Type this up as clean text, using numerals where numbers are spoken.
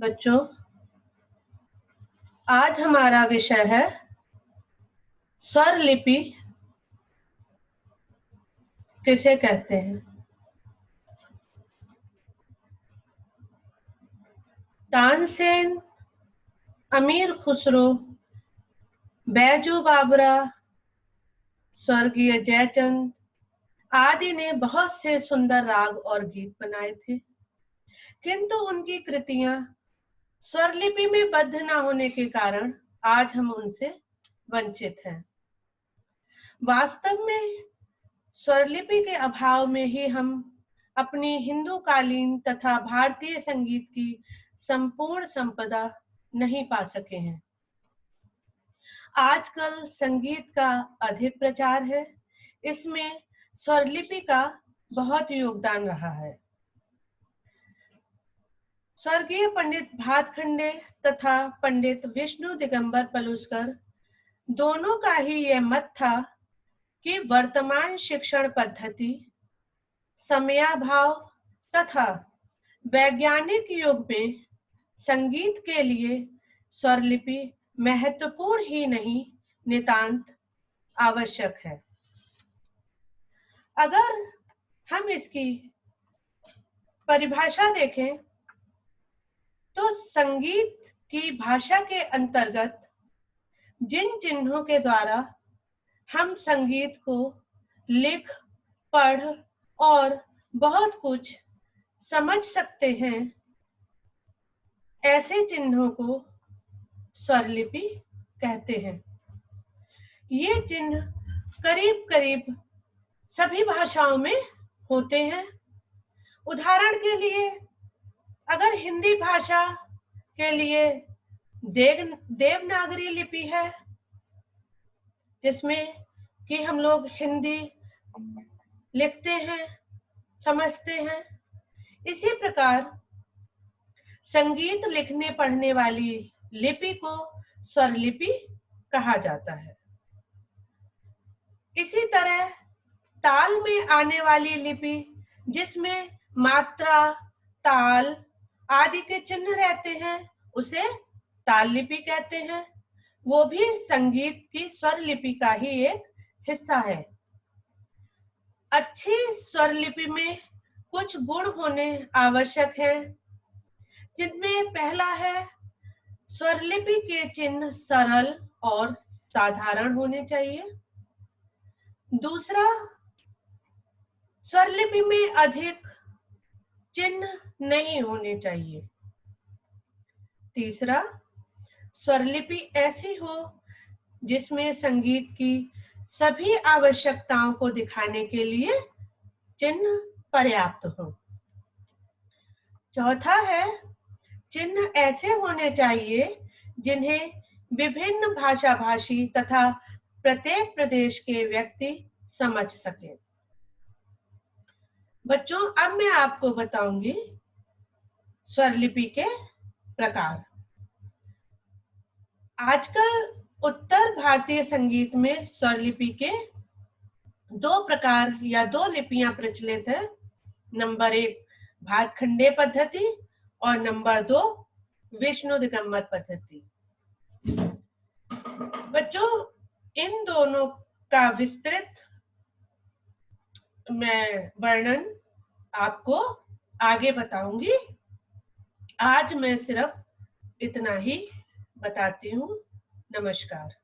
बच्चों, आज हमारा विषय है स्वर लिपि किसे कहते हैं। तानसेन, अमीर खुसरो, बैजू बावरा, स्वर्गीय जयचंद आदि ने बहुत से सुंदर राग और गीत बनाए थे, किंतु उनकी कृतियां स्वरलिपि में बद्ध न होने के कारण आज हम उनसे वंचित हैं। वास्तव में स्वरलिपि के अभाव में ही हम अपनी हिंदू कालीन तथा भारतीय संगीत की संपूर्ण संपदा नहीं पा सके हैं। आजकल संगीत का अधिक प्रचार है, इसमें स्वरलिपि का बहुत योगदान रहा है। स्वर्गीय पंडित भातखंडे तथा पंडित विष्णु दिगंबर पलुस्कर दोनों का ही यह मत था कि वर्तमान शिक्षण पद्धति, समयाभाव तथा वैज्ञानिक युग में संगीत के लिए स्वरलिपि महत्वपूर्ण ही नहीं, नितांत आवश्यक है। अगर हम इसकी परिभाषा देखें तो संगीत की भाषा के अंतर्गत जिन चिन्हों के द्वारा हम संगीत को लिख, पढ़ और बहुत कुछ समझ सकते हैं, ऐसे चिन्हों को स्वरलिपि कहते हैं। ये चिन्ह करीब करीब सभी भाषाओं में होते हैं। उदाहरण के लिए अगर हिंदी भाषा के लिए देवनागरी लिपि है, जिसमें कि हम लोग हिंदी लिखते हैं, समझते हैं, इसी प्रकार संगीत लिखने पढ़ने वाली लिपि को स्वरलिपि कहा जाता है। इसी तरह ताल में आने वाली लिपि, जिसमें मात्रा, ताल आदि के चिन्ह रहते हैं, उसे ताल लिपि कहते हैं। वो भी संगीत की स्वर लिपि का ही एक हिस्सा है। अच्छी स्वर लिपि में कुछ गुण होने आवश्यक है, जिनमें पहला है स्वर लिपि के चिन्ह सरल और साधारण होने चाहिए। दूसरा, स्वरलिपि में अधिक चिन्ह नहीं होने चाहिए। तीसरा, स्वरलिपि ऐसी हो जिसमें संगीत की सभी आवश्यकताओं को दिखाने के लिए चिन्ह पर्याप्त हो। चौथा है, चिन्ह ऐसे होने चाहिए जिन्हें विभिन्न भाषा भाषी तथा प्रत्येक प्रदेश के व्यक्ति समझ सके। बच्चों, अब मैं आपको बताऊंगी स्वरलिपि के प्रकार। आजकल उत्तर भारतीय संगीत में स्वरलिपि के दो प्रकार या दो लिपियां प्रचलित है। नंबर 1 भातखंडे पद्धति और नंबर 2 विष्णु दिगंबर पद्धति। बच्चों, इन दोनों का विस्तृत मैं वर्णन आपको आगे बताऊंगी। आज मैं सिर्फ इतना ही बताती हूँ। नमस्कार।